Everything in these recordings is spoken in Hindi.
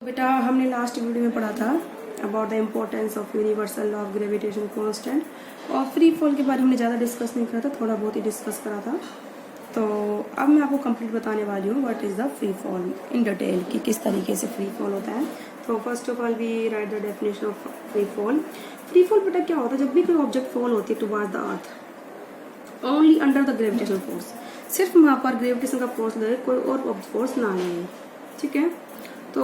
बेटा हमने लास्ट वीडियो में पढ़ा था about the importance of universal law of gravitation constant और फ्री फॉल के बारे में हमने ज़्यादा डिस्कस नहीं करा था, थोड़ा बहुत ही डिस्कस करा था। तो अब मैं आपको कंप्लीट बताने वाली हूँ what is the free fall in detail कि किस तरीके से फ्री फॉल होता है। तो first of all we write the definition of free fall. Free fall बेटा क्या होता है? जब भी कोई ऑब्जेक्ट फॉल होती है towards the earth only under the gravitational force, सिर्फ वहाँ पर ग्रेविटेशन का फोर्स लगे, कोई और फोर्स ना लगे। ठीक है, तो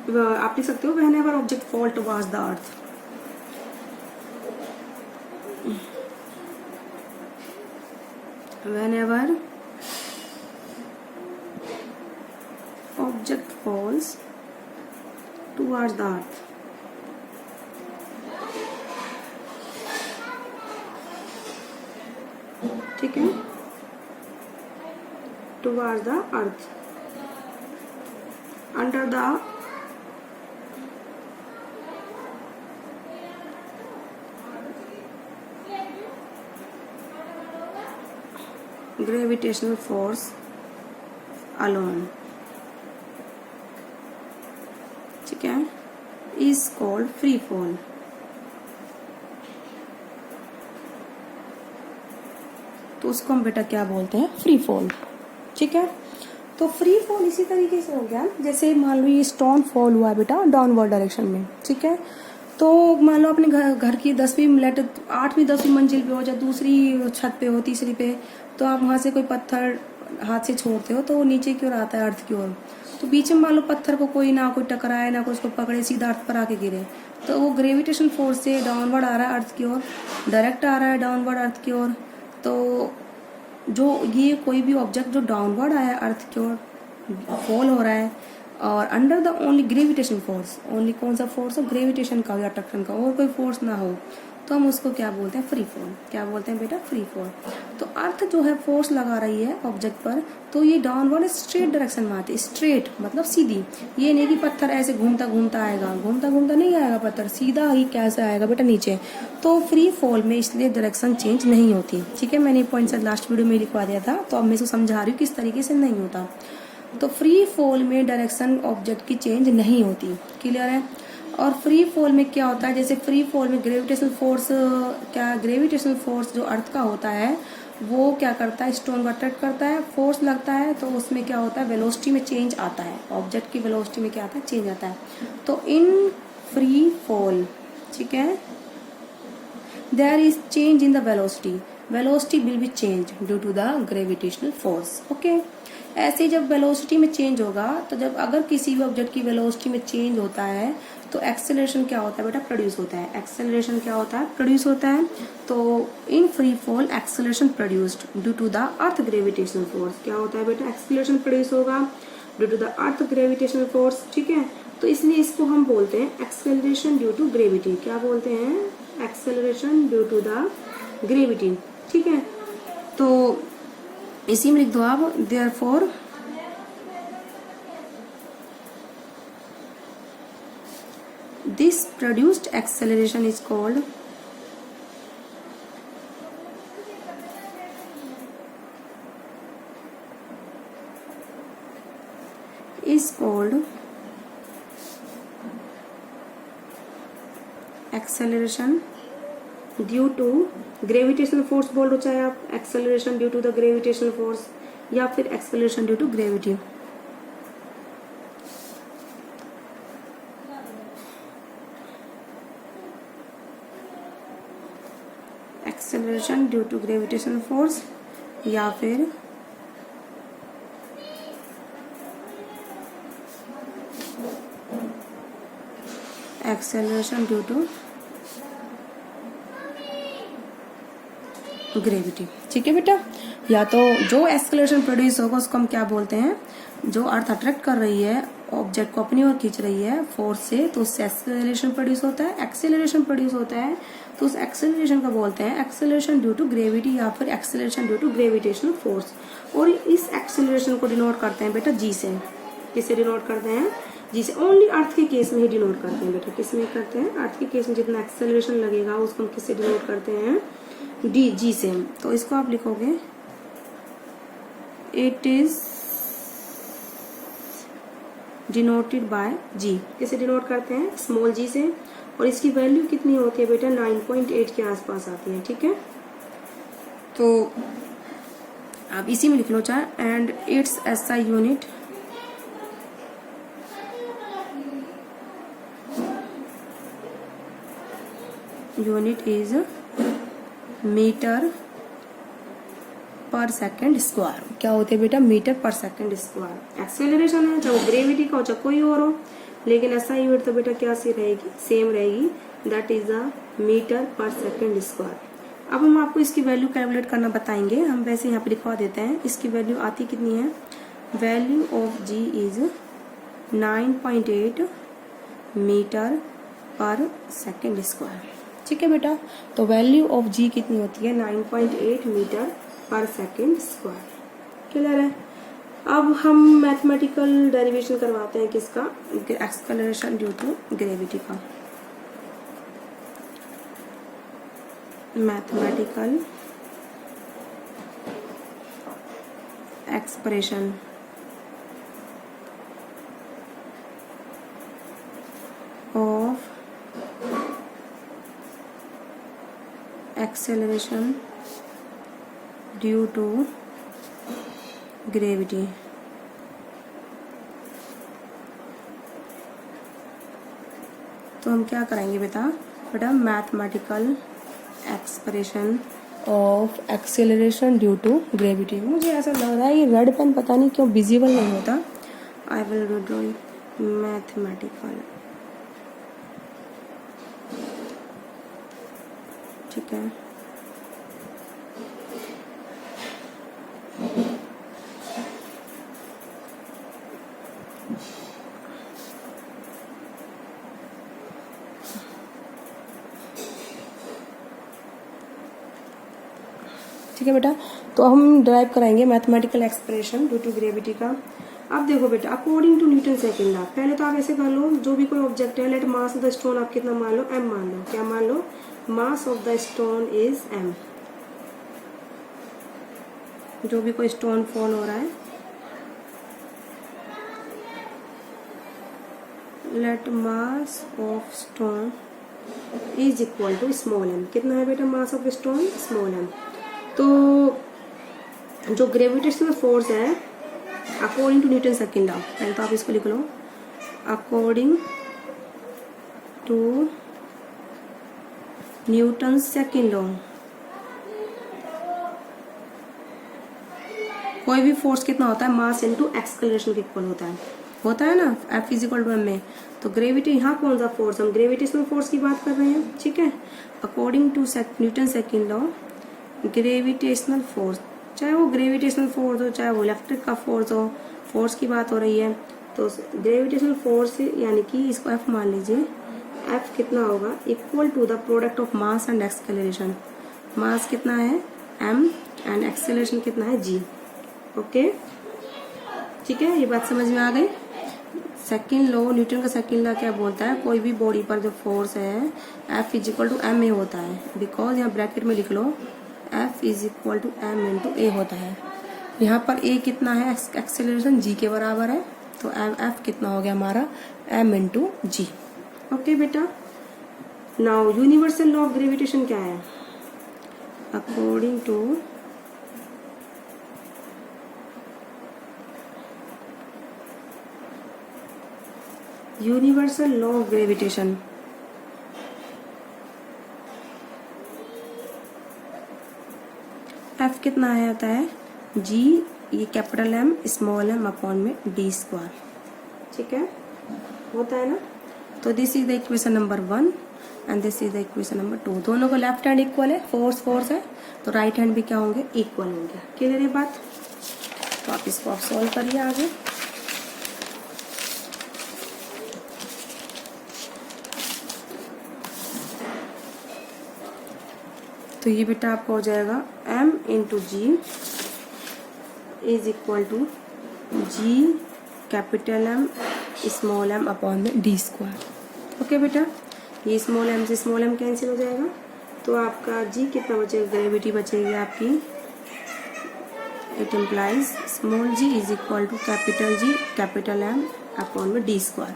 आप लिख सकते हो whenever object fall towards the earth, whenever object falls towards the earth, ठीक है, towards the earth under the gravitational force alone, ठीक है, is called free fall। तो उसको हम बेटा क्या बोलते हैं? Free fall. ठीक है, तो फ्री फॉल इसी तरीके से हो गया जैसे मान लो ये स्टोन फॉल हुआ बेटा डाउनवर्ड डायरेक्शन में। ठीक है, तो मान लो अपने घर की 10वीं फ्लैट 8वीं 10वीं मंजिल पे हो, या दूसरी छत पे हो, तीसरी पे, तो आप वहाँ से कोई पत्थर हाथ से छोड़ते हो तो वो नीचे की ओर आता है, अर्थ की ओर। तो बीच में मान लो पत्थर को कोई ना कोई टकराए ना कोई उसको पकड़े, सीधा अर्थ पर आके गिरे, तो वो ग्रेविटेशन फोर्स से डाउनवर्ड आ रहा है अर्थ की ओर, डायरेक्ट आ रहा है डाउनवर्ड अर्थ की ओर। तो जो ये कोई भी ऑब्जेक्ट जो डाउनवर्ड आया अर्थ की ओर फॉल हो रहा है और under the only gravitation force, only कौन सा फोर्स हो? ग्रेविटेशन का या अट्रैक्शन का, और कोई फोर्स ना हो, तो हम उसको क्या बोलते हैं? Free fall. क्या बोलते हैं बेटा? Free fall. तो अर्थ जो है फोर्स लगा रही है ऑब्जेक्ट पर, तो ये डाउनवर्ड स्ट्रेट डायरेक्शन में आती है। स्ट्रेट मतलब सीधी, ये नहीं कि पत्थर ऐसे घूमता घूमता आएगा, घूमता घूमता नहीं आएगा पत्थर, सीधा ही कैसे आएगा बेटा नीचे। तो फ्री फॉल में इसलिए डायरेक्शन चेंज नहीं होती। ठीक है, मैंने पॉइंट लास्ट वीडियो में लिखवा दिया था, तो अब मैं इसको समझा रही हूँ किस तरीके से नहीं होता। तो फ्री फॉल में डायरेक्शन ऑब्जेक्ट की चेंज नहीं होती। क्लियर है? और फ्री फॉल में क्या होता है? जैसे फ्री फॉल में ग्रेविटेशनल फोर्स, क्या ग्रेविटेशनल फोर्स जो अर्थ का होता है वो क्या करता है? स्टोन को अट्रैक्ट करता है, फोर्स लगता है, तो उसमें क्या होता है? वेलोसिटी में चेंज आता है, ऑब्जेक्ट की वेलोसिटी में क्या आता है? चेंज आता है। तो इन फ्री फॉल, ठीक है, there is change in the velocity will be change due to the gravitational force. Okay, ऐसे जब वेलोसिटी में चेंज होगा, तो जब अगर किसी भी ऑब्जेक्ट की वेलोसिटी में चेंज होता है तो एक्सेलरेशन क्या होता है बेटा? प्रोड्यूस होता है। एक्सेलरेशन क्या होता है? प्रोड्यूस होता है। तो इन free fall acceleration produced due to the earth gravitational force. क्या होता है बेटा? एक्सेलरेशन प्रोड्यूस होगा due to the earth gravitational force. ठीक है, तो इसलिए इसको हम बोलते हैं एक्सेलरेशन ड्यू टू ग्रेविटी। क्या बोलते हैं? Acceleration due to the gravity. ठीक है, तो इसी में लिख दो आप therefore this produced acceleration is called acceleration due to gravitational force बोल दो, चाहे आप acceleration due to the gravitational force या फिर acceleration due to gravity. Acceleration due to gravitational force या फिर एक्सेलरेशन ड्यू टू ग्रेविटी। ठीक है बेटा, या तो जो एक्सेलरेशन प्रोड्यूस होगा उसको हम क्या बोलते हैं? जो अर्थ अट्रैक्ट कर रही है ऑब्जेक्ट को अपनी ओर खींच रही है फोर्स से, तो उससे एक्सेलरेशन प्रोड्यूस होता है। एक्सेलरेशन प्रोड्यूस होता है तो उस एक्सेलरेशन को बोलते हैं एक्सेलरेशन ड्यू टू ग्रेविटी या फिर acceleration due to gravitational force. और इस एक्सेलरेशन को डिनोट करते हैं बेटा जी से। किससे डिनोट करते हैं? जिसे ओनली अर्थ के केस में ही डिनोट करते हैं बेटा। किस में करते हैं? अर्थ के केस में जितना एक्सेलरेशन लगेगा उसको हम किससे डिनोट करते हैं? डी जी से। तो इसको आप लिखोगे इट इज डिनोटेड बाय जी। कैसे डिनोट करते हैं? स्मॉल जी से। और इसकी वैल्यू कितनी होती है बेटा? 9.8 के आसपास आती है। ठीक है, तो आप इसी में लिख लो चाहे। And its SI unit is metre per second square. क्या होते हैं बेटा? Metre per second square. Acceleration है, चाहे वो ग्रेविटी का हो चाहे कोई और हो, लेकिन एसआई यूनिट तो बेटा क्या सी रहेगी? सेम रहेगी। That is a metre per second square. अब हम आपको इसकी वैल्यू कैलकुलेट करना बताएंगे। हम वैसे यहाँ पे लिखवा देते हैं। इसकी वैल्यू आती कितनी है? Value of g is 9.8 metre per second square. ठीक है बेटा, तो वैल्यू ऑफ जी कितनी होती है? 9.8 metre per second square. Clear है? अब हम मैथमेटिकल डेरिवेशन करवाते हैं किसका? एक्सेलरेशन ड्यू टू ग्रेविटी का। Mathematical expression of acceleration due to gravity. तो हम क्या करेंगे बेटा? Mathematical expression of acceleration due to gravity. मुझे ऐसा लग रहा है ये रेड पेन पता नहीं क्यों विजिबल नहीं होता। I will draw mathematical. ठीक है, ठीक है बेटा। तो हम ड्राइव कराएंगे mathematical expression due to gravity का। अब देखो बेटा, according to Newton second law, पहले तो आप ऐसे कर लो, जो भी कोई ऑब्जेक्ट है, let mass of the stone आप कितना मान लो? m मान लो। क्या मान लो? Mass of the stone is m। जो भी कोई स्टोन फॉल हो रहा है, let mass of stone is equal to small m। कितना है बेटा mass of stone? Small m। तो जो ग्रेविटेशनल फोर्स है according to Newton second law, पहले तो आप इसको लिख लो, according to Newton second law, कोई भी फोर्स कितना होता है? मास इनटू एक्सेलरेशन के इक्वल होता है ना, F is equal to m में। तो ग्रेविटी यहाँ कौन सा फोर्स? हम ग्रेविटेशनल फोर्स की बात कर रहे हैं। ठीक है, according to Newton second law, gravitational force, चाहे वो ग्रेविटेशनल फोर्स हो चाहे वो इलेक्ट्रिक का फोर्स हो, फोर्स की बात हो रही है, तो ग्रेविटेशनल फोर्स यानी कि इसको F मान लीजिए। F कितना होगा? Equal to the product of mass and acceleration. Mass कितना है? m एंड एक्सेलरेशन कितना है? g। ओके, ठीक है, ये बात समझ में आ गई। सेकेंड लॉ, न्यूटन का सेकेंड लॉ क्या बोलता है? कोई भी बॉडी पर जो फोर्स है F is equal to m में होता है। बिकॉज यहाँ ब्रैकेट में लिख लो F is equal to m into a होता है। यहाँ पर a कितना है? एक्सेलरेशन g के बराबर है। तो F कितना हो गया हमारा? m into g। ओके बेटा, now universal law of gravitation क्या है? According to universal law of gravitation, F कितना है? आता है G, ये capital M small m upon में d स्क्वायर। ठीक है, होता है ना। तो this is the equation number 1 and this is the equation number 2। दोनों को लेफ्ट हैंड इक्वल है, फोर्स है, तो राइट हैंड भी क्या होंगे? इक्वल होंगे। क्लियर है बात? तो आप इसको आप सॉल्व करिए आगे। तो ये बेटा आपका हो जाएगा m into g is equal to g capital M small m upon में d स्क्वायर। ओके बेटा, ये स्मॉल m से स्मॉल m कैंसिल हो जाएगा, तो आपका g कितना बचेगा? ग्रेविटी बचेगी आपकी। It implies small g is equal to capital G capital M upon में डी स्क्वायर।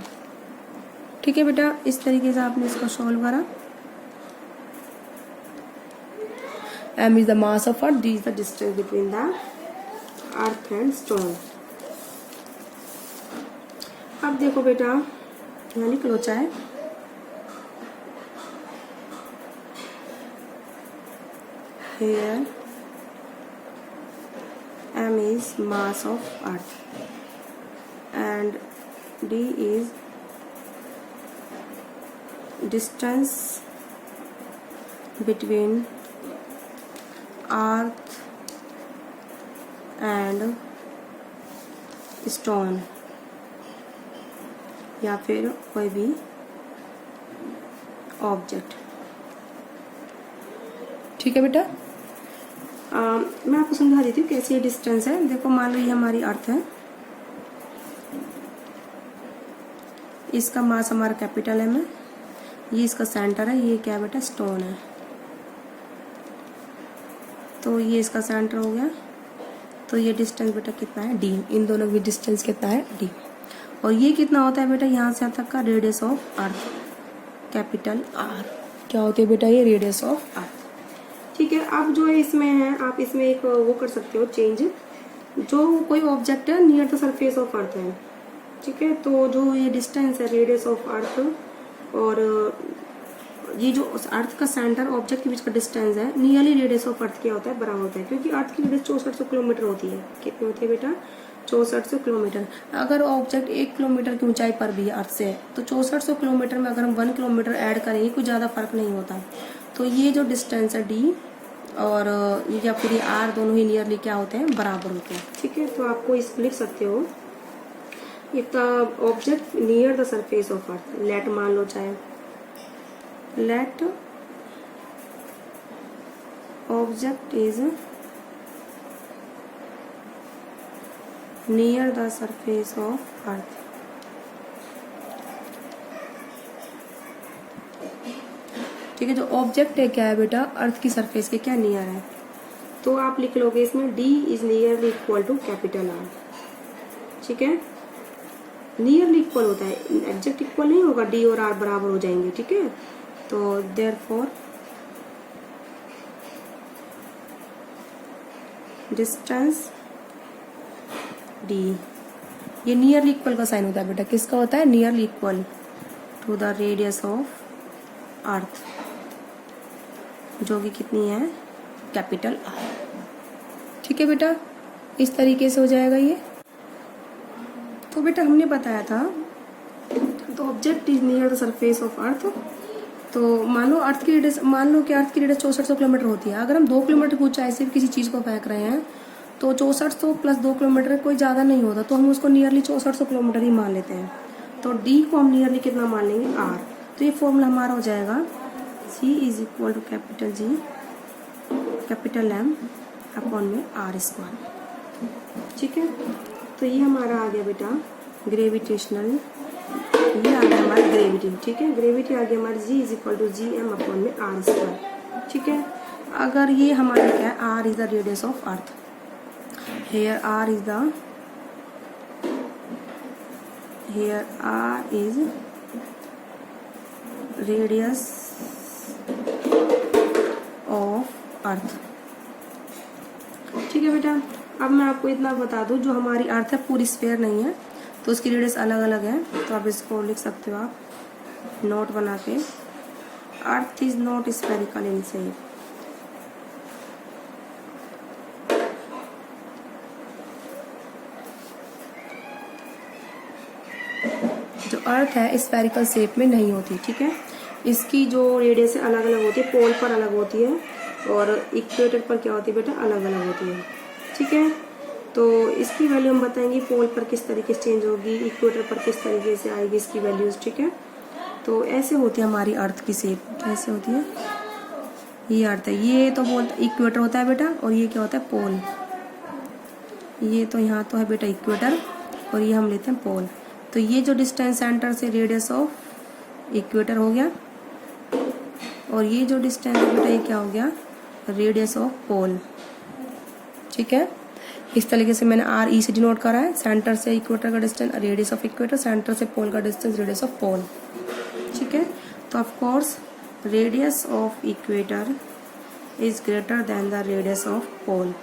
ठीक है बेटा, इस तरीके से आपने इसको सॉल्व करा। m is the mass of earth, d is the distance between the earth and stone। अब देखो बेटा, यहाँ लिख लो चाहे, here m is mass of earth and d is distance between earth and stone या फिर कोई भी ऑब्जेक्ट। ठीक है बेटा, मैं आपको समझा देती हूँ कैसी ये डिस्टेंस है। देखो मान लो ये हमारी अर्थ है, इसका मास हमारा कैपिटल एम है, ये इसका सेंटर है, ये क्या बेटा स्टोन है, तो ये इसका सेंटर हो गया। तो ये डिस्टेंस बेटा कितना है डी, इन दोनों की डिस्टेंस कितना है डी। और ये कितना होता है बेटा यहाँ से तक का radius of earth, capital R. क्या होती है बेटा ये रेडियस ऑफ अर्थ। ठीक है, अब जो है इसमें है, आप इसमें एक वो कर सकते हो चेंज, जो कोई ऑब्जेक्ट है नियर द सरफेस ऑफ अर्थ है। ठीक है, तो जो ये डिस्टेंस है रेडियस ऑफ अर्थ और ये जो अर्थ का सेंटर ऑब्जेक्ट के बीच का डिस्टेंस है नियरली रेडियस ऑफ अर्थ क्या होता है बराबर होता है, क्योंकि अर्थ की रेडियस 6400 किलोमीटर होती है। कितनी होती है बेटा 6400 किलोमीटर। अगर ऑब्जेक्ट 1 किलोमीटर की ऊंचाई पर भी है अर्थ से, तो 6400 किलोमीटर में अगर हम 1 किलोमीटर ऐड करेंगे कुछ ज़्यादा फर्क नहीं होता। तो ये जो डिस्टेंस है डी और ये या फिर ये आर दोनों ही नियरली क्या होते हैं बराबर होते हैं। ठीक है, तो आपको इस लिख सकते हो if the object near the surface of earth, let मान लो चाहे let object is near the surface of earth। ठीक है, जो ऑब्जेक्ट है क्या है बेटा अर्थ की सरफेस के क्या नियर है, तो आप लिख लोगे इसमें d is nearly equal to capital R. ठीक है, नियरली इक्वल होता है, एग्जैक्ट इक्वल नहीं होगा, d और r बराबर हो जाएंगे। ठीक है, तो therefore डिस्टेंस d, ये नियरली इक्वल का साइन होता है बेटा, किसका होता है nearly equal to the radius of earth, जो कि कितनी है कैपिटल आर। ठीक है बेटा, इस तरीके से हो जाएगा ये। तो बेटा हमने बताया था तो object is near the surface of अर्थ, तो मान लो अर्थ की रेडियस, मान लो कि अर्थ की रेडियस 6400 किलोमीटर होती है। अगर हम 2 किलोमीटर की ऊंचाई से किसी चीज़ को फेंक रहे हैं तो 6400 प्लस 2 किलोमीटर कोई ज़्यादा नहीं होता, तो हम उसको नियरली 6400 किलोमीटर ही मान लेते हैं। तो डी को हम नियरली कितना मान लेंगे आर। तो ये फॉर्मूला हमारा हो जाएगा C is equal to capital G capital M upon में आर स्क्वायर। ठीक है, तो ये हमारा आ गया बेटा ग्रेविटेशनल, ये आ गया हमारा ग्रेविटी। ठीक है, ग्रेविटी आ गया हमारी G is equal to G M upon में आर स्क्वायर। ठीक है, अगर ये हमारा क्या है R is the radius of earth, here R is radius of earth. ठीक है बेटा, अब मैं आपको इतना बता दूं, जो हमारी अर्थ है पूरी स्फेयर नहीं है, तो उसकी रेडियस अलग अलग है। तो आप इसको लिख सकते हो आप नोट बना के, earth is not spherical in shape. जो अर्थ है स्फेरिकल शेप में नहीं होती। ठीक है, इसकी जो रेडियस है अलग अलग होती है, पोल पर अलग होती है और इक्वेटर पर क्या होती है बेटा अलग अलग होती है। ठीक है, तो इसकी वैल्यू हम बताएंगे पोल पर किस तरीके से चेंज होगी, इक्वेटर पर किस तरीके से आएगी इसकी वैल्यूज। ठीक है, तो ऐसे होती है हमारी अर्थ की शेप, कैसे होती है, ये अर्थ है, ये तो बोलता इक्वेटर होता है बेटा, और ये क्या होता है पोल। ये तो यहाँ तो है बेटा इक्वेटर और ये हम लेते हैं पोल। तो ये जो डिस्टेंस सेंटर से रेडियस ऑफ इक्वेटर हो गया, और ये जो डिस्टेंस है बेटा ये क्या हो गया रेडियस ऑफ पोल। ठीक है, इस तरीके से मैंने आर ई से डिनोट करा है, सेंटर से इक्वेटर का distance radius of equator, centre से पोल का डिस्टेंस रेडियस ऑफ पोल। ठीक है, तो of course radius of equator is greater than the radius of pole.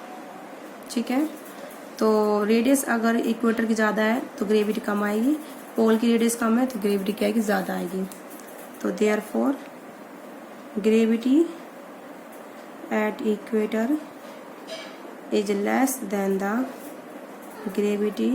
ठीक है, तो रेडियस अगर इक्वेटर की ज़्यादा है तो ग्रेविटी कम आएगी, पोल की रेडियस कम है तो ग्रेविटी क्या आएगी, ज़्यादा आएगी। तो therefore gravity at equator is less than the gravity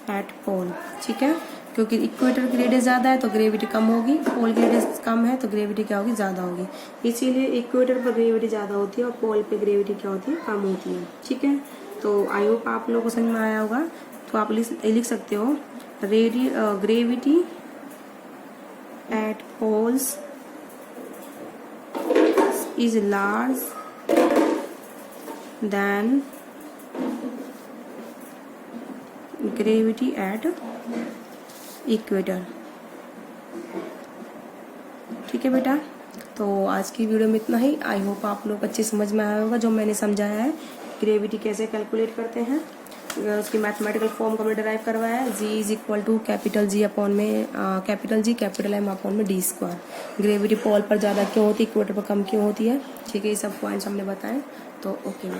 at pole. ठीक है, क्योंकि इक्वेटर की रेडियस ज़्यादा है तो ग्रेविटी कम होगी, पोल की रेडियस कम है तो ग्रेविटी क्या होगी, ज़्यादा होगी। इसीलिए इक्वेटर पर ग्रेविटी ज़्यादा होती है और पोल पे ग्रेविटी क्या होती है, कम होती है। ठीक है, तो आई होप आप लोगों को समझ में आया होगा। तो आप लिख सकते हो gravity at poles is large than gravity at equator. ठीक है बेटा, तो आज की वीडियो में इतना ही। आई होप आप लोग अच्छे समझ में आया होगा जो मैंने समझाया है, ग्रेविटी कैसे कैलकुलेट करते हैं, उसकी मैथमेटिकल फॉर्म को हमने डिराइव करवाया है। G is equal to capital G upon में capital G capital M upon में डी स्क्वायर। ग्रेविटी पोल पर ज़्यादा क्यों होती है, इक्वेटर पर कम क्यों होती है। ठीक है, ये सब पॉइंट्स हमने बताए। तो ओके।